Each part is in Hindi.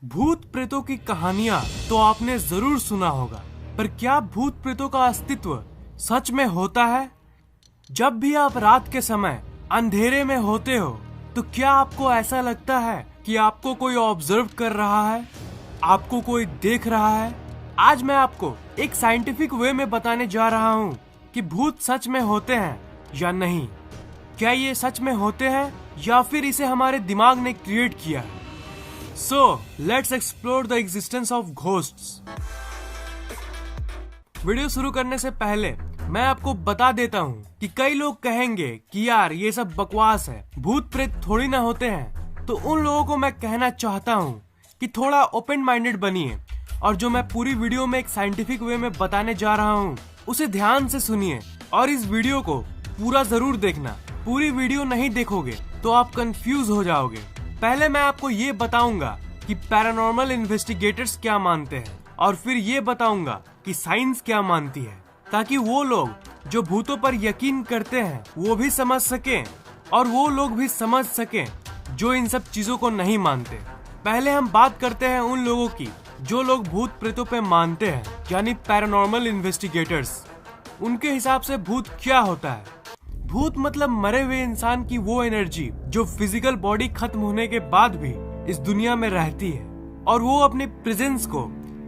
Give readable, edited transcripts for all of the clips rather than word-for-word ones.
भूत प्रेतों की कहानियां तो आपने जरूर सुना होगा, पर क्या भूत प्रेतों का अस्तित्व सच में होता है? जब भी आप रात के समय अंधेरे में होते हो, तो क्या आपको ऐसा लगता है कि आपको कोई ऑब्जर्व कर रहा है, आपको कोई देख रहा है? आज मैं आपको एक साइंटिफिक वे में बताने जा रहा हूँ कि भूत सच में होते हैं या नहीं। क्या ये सच में होते हैं या फिर इसे हमारे दिमाग ने क्रिएट किया है? So, let's explore the existence of ghosts. Video शुरू करने से पहले मैं आपको बता देता हूँ कि कई लोग कहेंगे कि यार ये सब बकवास है, भूत प्रेत थोड़ी ना होते हैं। तो उन लोगों को मैं कहना चाहता हूँ कि थोड़ा ओपन माइंडेड बनिए और जो मैं पूरी वीडियो में एक साइंटिफिक वे में बताने जा रहा हूँ उसे ध्यान से सुनिए और इस वीडियो को पूरा जरूर देखना। पूरी वीडियो नहीं देखोगे तो आप कंफ्यूज हो जाओगे। पहले मैं आपको ये बताऊंगा कि पैरानॉर्मल इन्वेस्टिगेटर्स क्या मानते हैं और फिर ये बताऊंगा कि साइंस क्या मानती है, ताकि वो लोग जो भूतों पर यकीन करते हैं वो भी समझ सकें और वो लोग भी समझ सकें जो इन सब चीजों को नहीं मानते। पहले हम बात करते हैं उन लोगों की जो लोग भूत प्रेतों पे मानते हैं, यानी पैरानॉर्मल इन्वेस्टिगेटर्स। उनके हिसाब से भूत क्या होता है? भूत मतलब मरे हुए इंसान की वो एनर्जी जो फिजिकल बॉडी खत्म होने के बाद भी इस दुनिया में रहती है और वो अपने प्रेजेंस को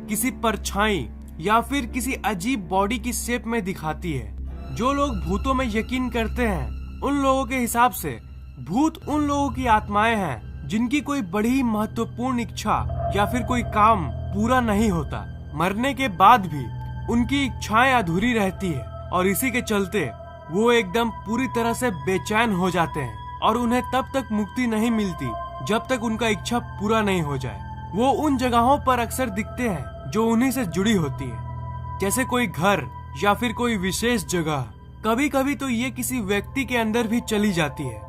किसी परछाई या फिर किसी अजीब बॉडी की शेप में दिखाती है। जो लोग भूतों में यकीन करते हैं उन लोगों के हिसाब से भूत उन लोगों की आत्माएं हैं जिनकी कोई बड़ी महत्वपूर्ण इच्छा या फिर कोई काम पूरा नहीं होता। मरने के बाद भी उनकी इच्छाएं अधूरी रहती है और इसी के चलते वो एकदम पूरी तरह से बेचैन हो जाते हैं और उन्हें तब तक मुक्ति नहीं मिलती जब तक उनका इच्छा पूरा नहीं हो जाए। वो उन जगहों पर अक्सर दिखते हैं जो उन्हीं से जुड़ी होती है, जैसे कोई घर या फिर कोई विशेष जगह। कभी कभी तो ये किसी व्यक्ति के अंदर भी चली जाती है।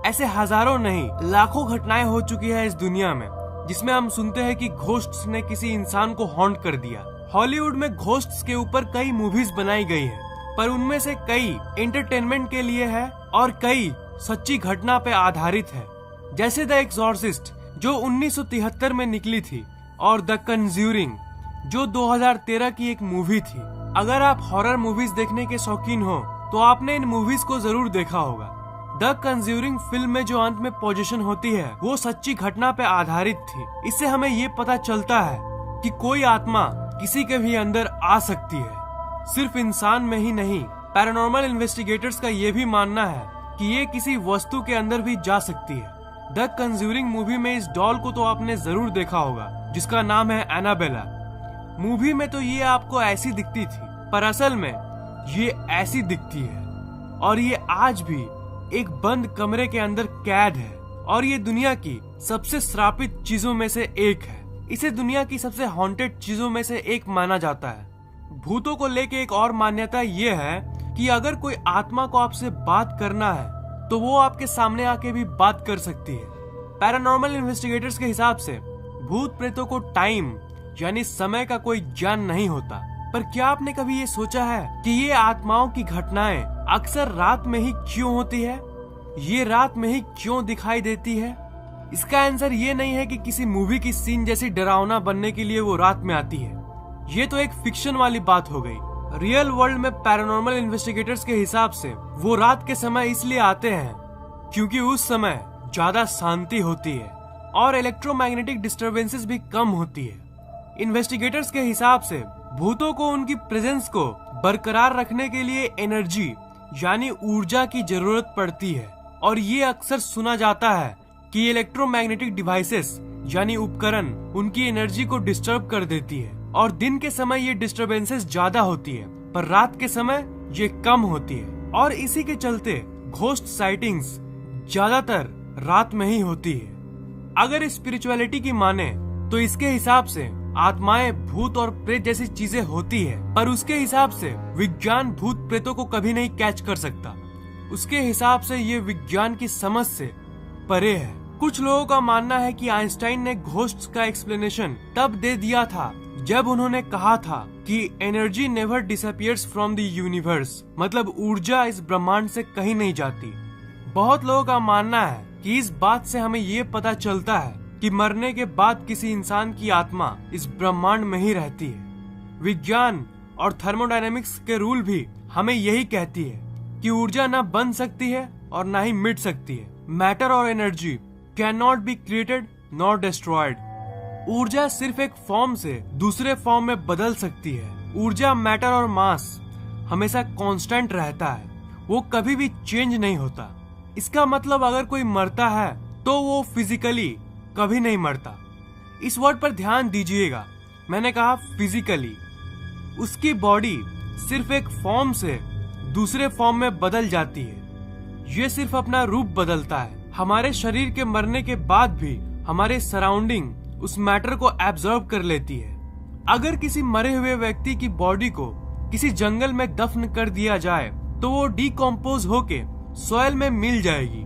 ऐसे हजारों नहीं लाखों घटनाएं हो चुकी है इस दुनिया में जिसमें हम सुनते हैं कि घोस्ट्स ने किसी इंसान को हॉन्ट कर दिया। हॉलीवुड में घोस्ट्स के ऊपर कई मूवीज बनाई गई है, पर उनमें से कई एंटरटेनमेंट के लिए है और कई सच्ची घटना पे आधारित है, जैसे द एक्सॉर्सिस्ट जो 1973 में निकली थी और द कंज्यूरिंग जो 2013 की एक मूवी थी। अगर आप हॉरर मूवीज देखने के शौकीन हो तो आपने इन मूवीज को जरूर देखा होगा। द कंज्यूरिंग फिल्म में जो अंत में पोजीशन होती है वो सच्ची घटना पे आधारित थी। इससे हमें ये पता चलता है कि कोई आत्मा किसी के भी अंदर आ सकती है, सिर्फ इंसान में ही नहीं। पैरानॉर्मल इन्वेस्टिगेटर्स का ये भी मानना है कि ये किसी वस्तु के अंदर भी जा सकती है। द कंज्यूरिंग मूवी में इस डॉल को तो आपने जरूर देखा होगा जिसका नाम है एनाबेला। मूवी में तो ये आपको ऐसी दिखती थी, पर असल में ये ऐसी दिखती है और ये आज भी एक बंद कमरे के अंदर कैद है और ये दुनिया की सबसे श्रापित चीजों में से एक है। इसे दुनिया की सबसे हॉन्टेड चीजों में से एक माना जाता है। भूतों को लेके एक और मान्यता ये है कि अगर कोई आत्मा को आपसे बात करना है तो वो आपके सामने आके भी बात कर सकती है। पैरानॉर्मल इन्वेस्टिगेटर्स के हिसाब से भूत प्रेतों को टाइम यानी समय का कोई ज्ञान नहीं होता। पर क्या आपने कभी ये सोचा है कि ये आत्माओं की घटनाएं अक्सर रात में ही क्यों होती है? ये रात में ही क्यों दिखाई देती है? इसका आंसर ये नहीं है कि किसी मूवी की सीन जैसी डरावना बनने के लिए वो रात में आती है। ये तो एक फिक्शन वाली बात हो गई। रियल वर्ल्ड में पैरानॉर्मल इन्वेस्टिगेटर्स के हिसाब से वो रात के समय इसलिए आते हैं क्योंकि उस समय ज्यादा शांति होती है और इलेक्ट्रोमैग्नेटिक डिस्टरबेंसेस भी कम होती है। इन्वेस्टिगेटर्स के हिसाब से भूतों को उनकी प्रेजेंस को बरकरार रखने के लिए एनर्जी यानी ऊर्जा की जरूरत पड़ती है और ये अक्सर सुना जाता है कि इलेक्ट्रोमैग्नेटिक डिवाइसेस यानी उपकरण उनकी एनर्जी को डिस्टर्ब कर देती है और दिन के समय ये डिस्टरबेंसेस ज्यादा होती है पर रात के समय ये कम होती है और इसी के चलते घोस्ट साइटिंग्स ज्यादातर रात में ही होती है। अगर स्पिरिचुअलिटी की माने तो इसके हिसाब से आत्माएं भूत और प्रेत जैसी चीजें होती है, पर उसके हिसाब से विज्ञान भूत प्रेतों को कभी नहीं कैच कर सकता। उसके हिसाब से ये विज्ञान की समझ से परे है। कुछ लोगों का मानना है कि आइंस्टाइन ने घोस्ट्स का एक्सप्लेनेशन तब दे दिया था जब उन्होंने कहा था कि energy never disappears from the universe, मतलब ऊर्जा इस ब्रह्मांड से कहीं नहीं जाती। बहुत लोगों का मानना है कि इस बात से हमें ये पता चलता है कि मरने के बाद किसी इंसान की आत्मा इस ब्रह्मांड में ही रहती है। विज्ञान और थर्मोडायनेमिक्स के रूल भी हमें यही कहती है कि ऊर्जा ना बन सकती है और ना ही मिट सकती है। मैटर और energy can not be created not destroyed. ऊर्जा सिर्फ एक फॉर्म से दूसरे फॉर्म में बदल सकती है। ऊर्जा, मैटर और मास हमेशा कांस्टेंट रहता है, वो कभी भी चेंज नहीं होता। इसका मतलब अगर कोई मरता है तो वो फिजिकली कभी नहीं मरता। इस वर्ड पर ध्यान दीजिएगा, मैंने कहा फिजिकली। उसकी बॉडी सिर्फ एक फॉर्म से दूसरे फॉर्म में बदल जाती है। ये सिर्फ अपना रूप बदलता है। हमारे शरीर के मरने के बाद भी हमारे सराउंडिंग उस मैटर को एब्जॉर्ब कर लेती है। अगर किसी मरे हुए व्यक्ति की बॉडी को किसी जंगल में दफन कर दिया जाए तो वो डिकम्पोज होके सॉइल में मिल जाएगी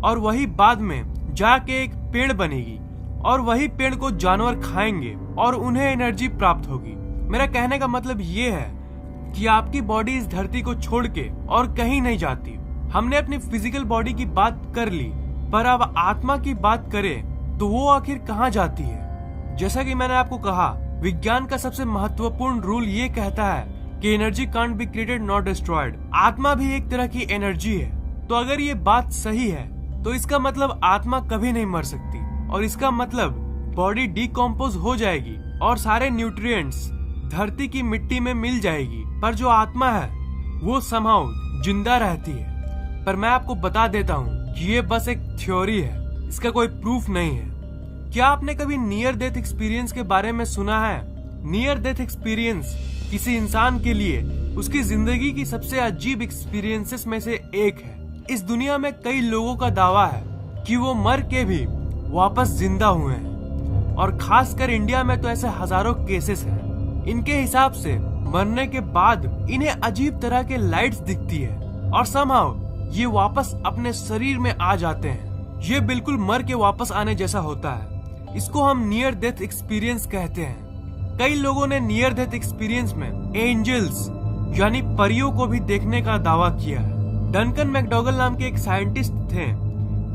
और वही बाद में जाके एक पेड़ बनेगी और वही पेड़ को जानवर खाएंगे और उन्हें एनर्जी प्राप्त होगी। मेरा कहने का मतलब ये है कि आपकी बॉडी इस धरती को छोड़ के और कहीं नहीं जाती। हमने अपनी फिजिकल बॉडी की बात कर ली, पर अब आत्मा की बात करें तो वो आखिर कहाँ जाती है? जैसा कि मैंने आपको कहा, विज्ञान का सबसे महत्वपूर्ण रूल ये कहता है कि energy can't be created not destroyed. आत्मा भी एक तरह की एनर्जी है। तो अगर ये बात सही है तो इसका मतलब आत्मा कभी नहीं मर सकती, और इसका मतलब बॉडी डिकम्पोज हो जाएगी और सारे न्यूट्रिएंट्स धरती की मिट्टी में मिल जाएगी, पर जो आत्मा है वो समहाउ जिंदा रहती है। पर मैं आपको बता देता हूँ कि ये बस एक थ्योरी है, इसका कोई प्रूफ नहीं है। क्या आपने कभी नियर डेथ एक्सपीरियंस के बारे में सुना है? नियर डेथ एक्सपीरियंस किसी इंसान के लिए उसकी जिंदगी की सबसे अजीब एक्सपीरियंसेस में से एक है। इस दुनिया में कई लोगों का दावा है कि वो मर के भी वापस जिंदा हुए हैं, और खासकर इंडिया में तो ऐसे हजारों केसेस हैं। इनके हिसाब से मरने के बाद इन्हें अजीब तरह के लाइट्स दिखती है और समहाउ ये वापस अपने शरीर में आ जाते हैं। ये बिल्कुल मर के वापस आने जैसा होता है। इसको हम नियर डेथ एक्सपीरियंस कहते हैं। कई लोगों ने नियर डेथ एक्सपीरियंस में एंजल्स यानी परियों को भी देखने का दावा किया है। डंकन मैकडॉगल नाम के एक साइंटिस्ट थे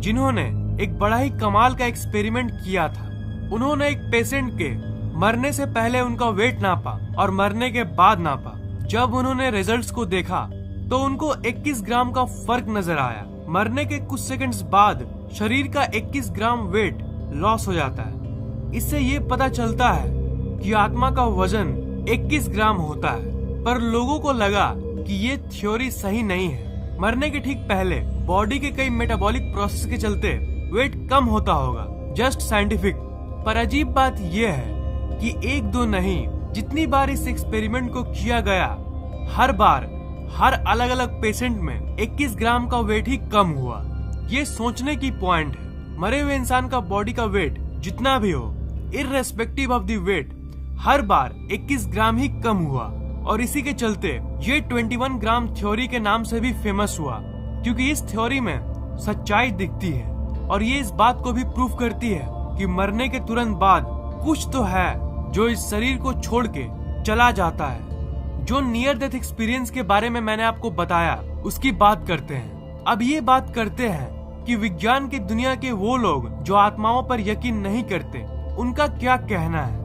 जिन्होंने एक बड़ा ही कमाल का एक्सपेरिमेंट किया था। उन्होंने एक पेशेंट के मरने से पहले उनका वेट नापा और मरने के बाद नापा। जब उन्होंने रिजल्ट्स को देखा तो उनको 21 ग्राम का फर्क नजर आया। मरने के कुछ सेकंड्स बाद शरीर का 21 ग्राम वेट लॉस हो जाता है। इससे ये पता चलता है कि आत्मा का वजन 21 ग्राम होता है। पर लोगों को लगा कि ये थ्योरी सही नहीं है। मरने के ठीक पहले बॉडी के कई मेटाबॉलिक प्रोसेस के चलते वेट कम होता होगा, जस्ट साइंटिफिक। पर अजीब बात यह है कि एक दो नहीं, जितनी बार इस एक्सपेरिमेंट को किया गया, हर बार हर अलग अलग पेशेंट में 21 ग्राम का वेट ही कम हुआ। ये सोचने की पॉइंट है। मरे हुए इंसान का बॉडी का वेट जितना भी हो, इररेस्पेक्टिव ऑफ द वेट, हर बार 21 ग्राम ही कम हुआ। और इसी के चलते ये 21 ग्राम थ्योरी के नाम से भी फेमस हुआ, क्योंकि इस थ्योरी में सच्चाई दिखती है और ये इस बात को भी प्रूफ करती है कि मरने के तुरंत बाद कुछ तो है जो इस शरीर को छोड़ के चला जाता है। जो नियर डेथ एक्सपीरियंस के बारे में मैंने आपको बताया, उसकी बात करते हैं। अब ये बात करते हैं कि विज्ञान की दुनिया के वो लोग जो आत्माओं पर यकीन नहीं करते, उनका क्या कहना है।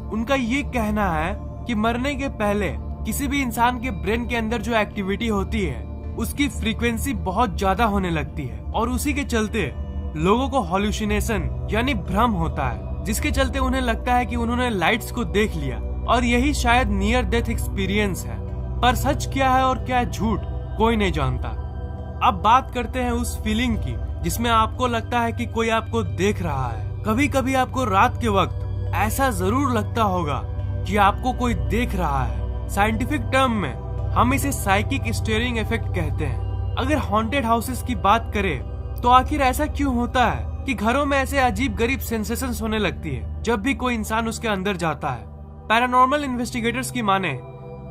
उनका ये कहना है कि मरने के पहले किसी भी इंसान के ब्रेन के अंदर जो एक्टिविटी होती है उसकी फ्रीक्वेंसी बहुत ज्यादा होने लगती है, और उसी के चलते लोगों को हॉल्यूसिनेशन यानी भ्रम होता है, जिसके चलते उन्हें लगता है कि उन्होंने लाइट्स को देख लिया, और यही शायद नियर डेथ एक्सपीरियंस है। पर सच क्या है और क्या झूठ, कोई नहीं जानता। अब बात करते हैं उस फीलिंग की जिसमें आपको लगता है कि कोई आपको देख रहा है। कभी कभी आपको रात के वक्त ऐसा जरूर लगता होगा कि आपको कोई देख रहा है। साइंटिफिक टर्म में हम इसे साइकिक स्टीयरिंग इफेक्ट कहते हैं। अगर हॉन्टेड हाउसेस की बात करें तो आखिर ऐसा क्यों होता है कि घरों में ऐसे अजीब गरीब सेंसेशंस होने लगती है जब भी कोई इंसान उसके अंदर जाता है। पैरानॉर्मल इन्वेस्टिगेटर्स की माने,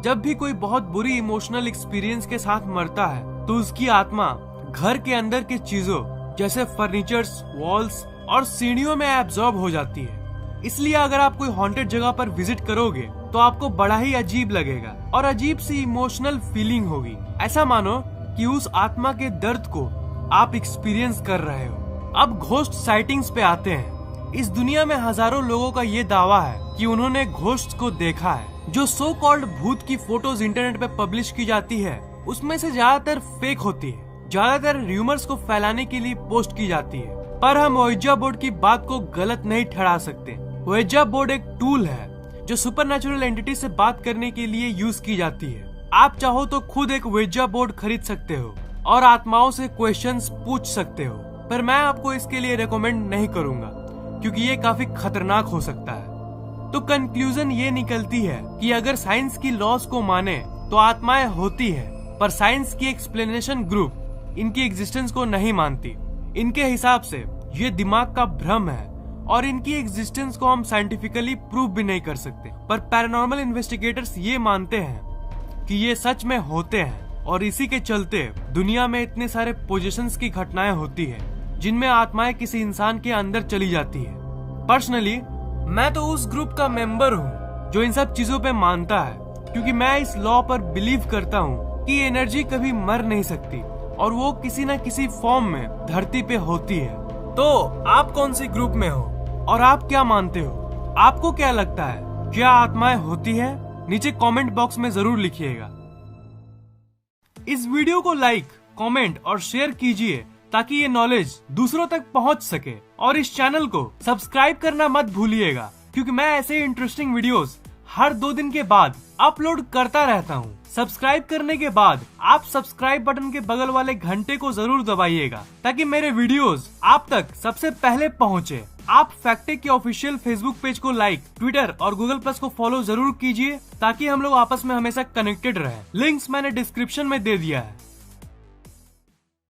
जब भी कोई बहुत बुरी इमोशनल एक्सपीरियंस के साथ मरता है तो उसकी आत्मा घर के अंदर की चीजों जैसे फर्नीचर्स, वॉल्स और सीढ़ियों में एब्जॉर्ब हो जाती है। इसलिए अगर आप कोई हॉन्टेड जगह पर विजिट करोगे तो आपको बड़ा ही अजीब लगेगा और अजीब सी इमोशनल फीलिंग होगी। ऐसा मानो कि उस आत्मा के दर्द को आप एक्सपीरियंस कर रहे हो। अब घोस्ट साइटिंग्स पे आते हैं। इस दुनिया में हजारों लोगों का ये दावा है कि उन्होंने घोस्ट को देखा है। जो सो कॉल्ड भूत की फोटोज इंटरनेट पे पब्लिश की जाती है उसमें से ज्यादातर फेक होती है, ज्यादातर र्यूमर्स को फैलाने के लिए पोस्ट की जाती है। पर हम ओइजा बोर्ड की बात को गलत नहीं ठहरा सकते। ओइजा बोर्ड एक टूल है जो सुपरनैचुरल एंटिटी से बात करने के लिए यूज की जाती है। आप चाहो तो खुद एक ओइजा बोर्ड खरीद सकते हो और आत्माओं से क्वेश्चंस पूछ सकते हो, पर मैं आपको इसके लिए रेकमेंड नहीं करूंगा क्योंकि ये काफी खतरनाक हो सकता है। तो कंक्लूजन ये निकलती है कि अगर साइंस की लॉज को माने तो आत्माएं होती है, पर साइंस की एक्सप्लेनेशन ग्रुप इनकी एग्जिस्टेंस को नहीं मानती। इनके हिसाब से ये दिमाग का भ्रम है और इनकी एग्जिस्टेंस को हम साइंटिफिकली प्रूव भी नहीं कर सकते। पर पैरानॉर्मल इन्वेस्टिगेटर्स ये मानते हैं कि ये सच में होते हैं और इसी के चलते दुनिया में इतने सारे पोजीशंस की घटनाएं होती है जिनमें आत्माएं किसी इंसान के अंदर चली जाती है। पर्सनली मैं तो उस ग्रुप का मेंबर हूँ जो इन सब चीजों पे मानता है, क्योंकि मैं इस लॉ पर बिलीव करता हूँ कि एनर्जी कभी मर नहीं सकती और वो किसी न किसी फॉर्म में धरती पे होती है। तो आप कौन सी ग्रुप में हो और आप क्या मानते हो? आपको क्या लगता है, क्या आत्माएं होती है? नीचे कमेंट बॉक्स में जरूर लिखिएगा। इस वीडियो को लाइक, कमेंट और शेयर कीजिए ताकि ये नॉलेज दूसरों तक पहुंच सके, और इस चैनल को सब्सक्राइब करना मत भूलिएगा क्योंकि मैं ऐसे इंटरेस्टिंग वीडियोस हर 2 दिन के बाद अपलोड करता रहता हूँ। सब्सक्राइब करने के बाद आप सब्सक्राइब बटन के बगल वाले घंटे को जरूर दबाइएगा ताकि मेरे वीडियोस आप तक सबसे पहले पहुँचे। आप फैक्टेक के ऑफिशियल फेसबुक पेज को लाइक, ट्विटर और गूगल प्लस को फॉलो जरूर कीजिए ताकि हम लोग आपस में हमेशा कनेक्टेड रहें। लिंक्स मैंने डिस्क्रिप्शन में दे दिया है।